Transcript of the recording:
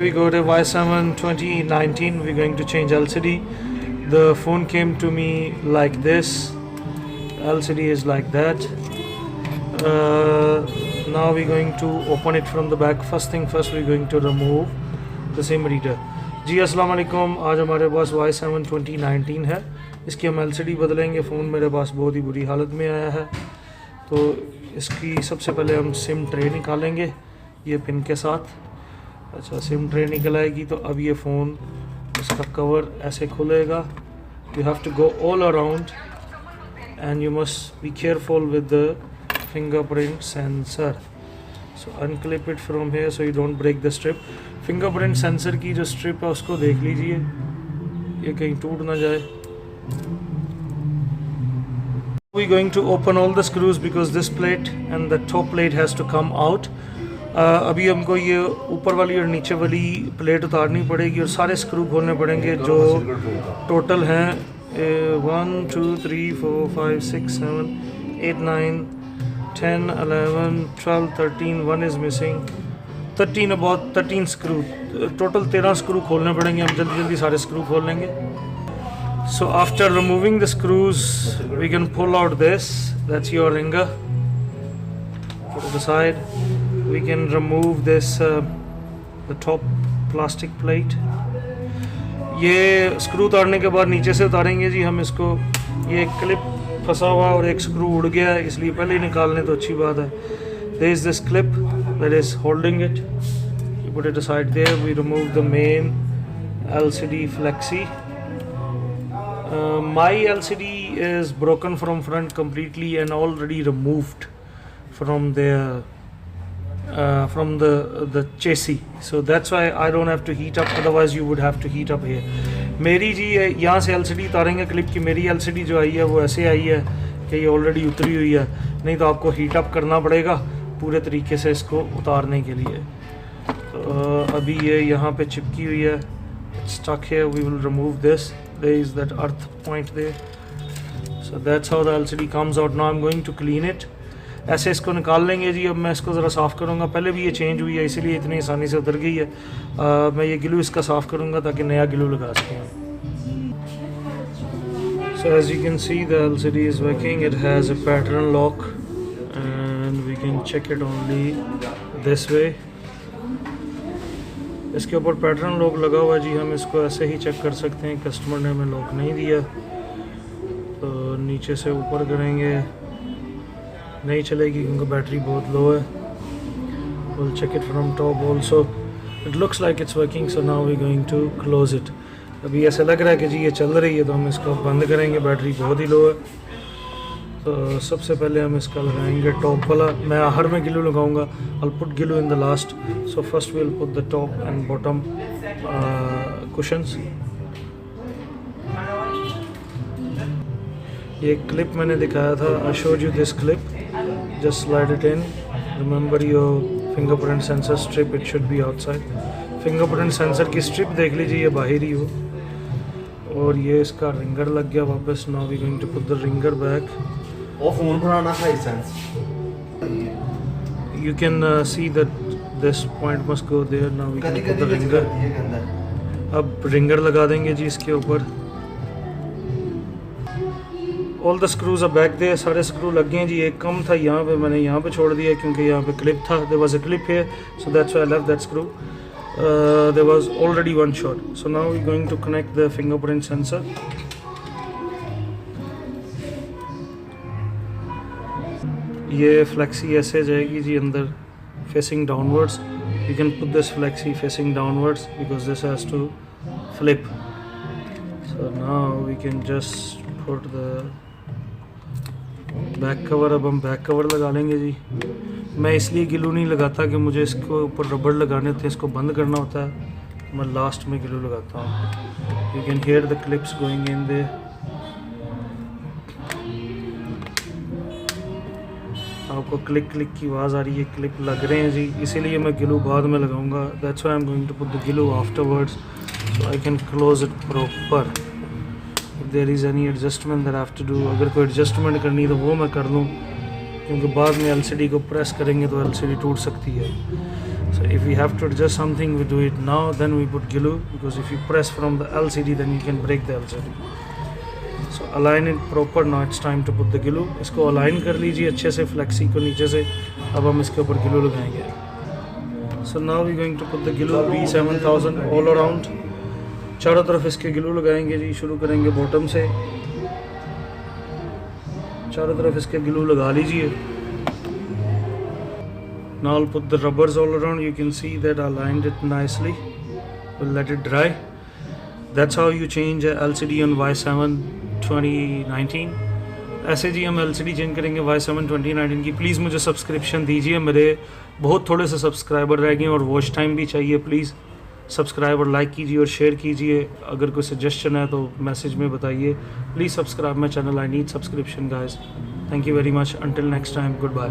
We got a Y7 2019. We're going to change LCD. The phone came to me like this. LCD is like that. Now we're going to open it from the back. First thing first, we're going to remove the SIM reader. जी अस्सलाम वालेकुम। आज हमारे पास Y7 2019 है। इसकी हम LCD बदलेंगे। Phone मेरे पास बहुत ही बुरी हालत में आया है, तो इसकी सबसे पहले हम सिम ट्रे निकालेंगे ये पिन के साथ। अच्छा, सिम ट्रे निकल आएगी तो अब ये फ़ोन, इसका कवर ऐसे खुलेगा। You have to go all around and you must be careful with the fingerprint sensor. So unclip it from here so you don't break the strip. Fingerprint sensor की जो स्ट्रिप है उसको देख लीजिए, ये कहीं टूट ना जाए। We going to open all the screws because this plate and the top plate has to come out. अभी हमको ये ऊपर वाली और नीचे वाली प्लेट उतारनी पड़ेगी और सारे स्क्रू खोलने पड़ेंगे जो टोटल हैं 1 2 3 4 5 6 7 8 9 10 11 12 13 1 is missing 13 about 13 screw, total 13 screw खोलने पड़ेंगे। हम जल्दी जल्दी सारे स्क्रू खोल लेंगे। So after removing the screws we can pull out this, that's your ringer. Put it aside. We can remove this the top plastic plate. ये screw उतारने के बाद नीचे से उतारेंगे जी हम इसको। ये एक क्लिप फंसा हुआ और एक स्क्रू उड़ गया है, इसलिए पहले ही निकाल लें तो अच्छी बात है। There is this clip that is holding it. You put it aside there. We remove the main LCD flexi. My LCD is broken from front completely and already removed from from the chassis, so that's why I don't have to heat up, otherwise you would have to heat up here. मेरी जी यहाँ से LCD उतारेंगे clip की। मेरी LCD जो आई है वो ऐसे आई है कि ये ऑलरेडी उतरी हुई है, नहीं तो आपको हीट अप करना पड़ेगा पूरे तरीके से इसको उतारने के लिए। तो अभी ये यहाँ पे चिपकी हुई है, stuck here. We will remove this. There is that earth point there, so that's how the LCD comes out. Now I'm going to clean it. ऐसे इसको निकाल लेंगे जी। अब मैं इसको ज़रा साफ़ करूँगा। पहले भी ये चेंज हुई है इसीलिए इतनी आसानी से उतर गई है। मैं ये ग्लू इसका साफ़ करूँगा ताकि नया ग्लू लगा सकें। So as you can see the LCD is working. It has a pattern lock and we can check it only this way. इसके ऊपर पैटर्न लॉक लगा हुआ है जी। हम इसको ऐसे ही चेक कर सकते हैं। कस्टमर ने हमें लॉक नहीं दिया, तो नीचे से ऊपर करेंगे, नहीं चलेगी क्योंकि बैटरी बहुत लो है। Will check it from top also. It looks like it's working, so now we going to close it. अभी ऐसा लग रहा है कि जी ये चल रही है, तो हम इसको बंद करेंगे। बैटरी बहुत ही लो है, तो सबसे पहले हम इसका लगाएंगे टॉप वाला। मैं आखिर में ग्लू लगाऊंगा। I'll put glue in the last. So first we'll put the top and bottom cushions. ये क्लिप मैंने दिखाया था। I showed you this clip. Just slide it in. Remember your fingerprint sensor strip. It should be outside. Fingerprint sensor की strip देख लीजिए, ये बाहर ही हो। और ये इसका रिंगर लग गया वापस। Now we're going to put the ringer back. Phone बनाना licence. You can see that this point must go there. Now we can put the ringer. अब रिंगर लगा देंगे जी इसके ऊपर। All the screws are back there. सारे screw लग गए हैं जी। एक कम था यहाँ पे, मैंने यहाँ पे छोड़ दिया क्योंकि यहाँ पे क्लिप था। There was a clip here, so that's why I left that screw. There was already one short. So now we're going to connect the fingerprint sensor. ये फ्लेक्सी ऐसे जाएगी जी अंदर, facing downwards. You can put this flexi facing downwards because this has to flip. So now we can just put the back cover. अब हम back cover लगा लेंगे जी। मैं इसलिए ग्लू नहीं लगाता कि मुझे इसको ऊपर रबड़ लगाने होते हैं, इसको बंद करना होता है। मैं लास्ट में ग्लू लगाता हूँ। You can hear the clips going in their. आपको क्लिक क्लिक की आवाज़ आ रही है, क्लिप लग रहे हैं जी, इसीलिए मैं ग्लू बाद में लगाऊंगा। That's why I am going to put the glue afterwards so I can close it proper. If there is any adjustment that I have to do, अगर कोई एडजस्टमेंट करनी तो वो मैं कर लूँ, क्योंकि बाद में LCD को प्रेस करेंगे तो LCD टूट सकती है। सो if we have to adjust something we do it now, then we put glue, because if you press from the LCD then you can break the LCD. So align it proper. Now it's time to put the glue. इसको align कर लीजिए अच्छे से flexi को नीचे से. अब हम इसके ऊपर glue लगाएंगे. So now we're going to put the glue B7000 all around. चारों तरफ इसके glue लगाएंगे जी. शुरू करेंगे बॉटम से. चारों तरफ इसके glue लगा लीजिए. Now I'll put the rubbers all around. You can see that I aligned it nicely. We'll let it dry. That's how you change a LCD on Y7 2019. ऐसे जी हम LCD चेंज करेंगे Y7 2019 की. Please मुझे subscription दीजिए. मेरे बहुत थोड़े से सब्सक्राइबर रह गए और वॉच टाइम भी चाहिए. प्लीज़ सब्सक्राइब और लाइक कीजिए और शेयर कीजिए. अगर कोई सजेशन है तो मैसेज में बताइए. Please subscribe my channel. I need subscription guys. Thank you very much. Until next time. Good bye.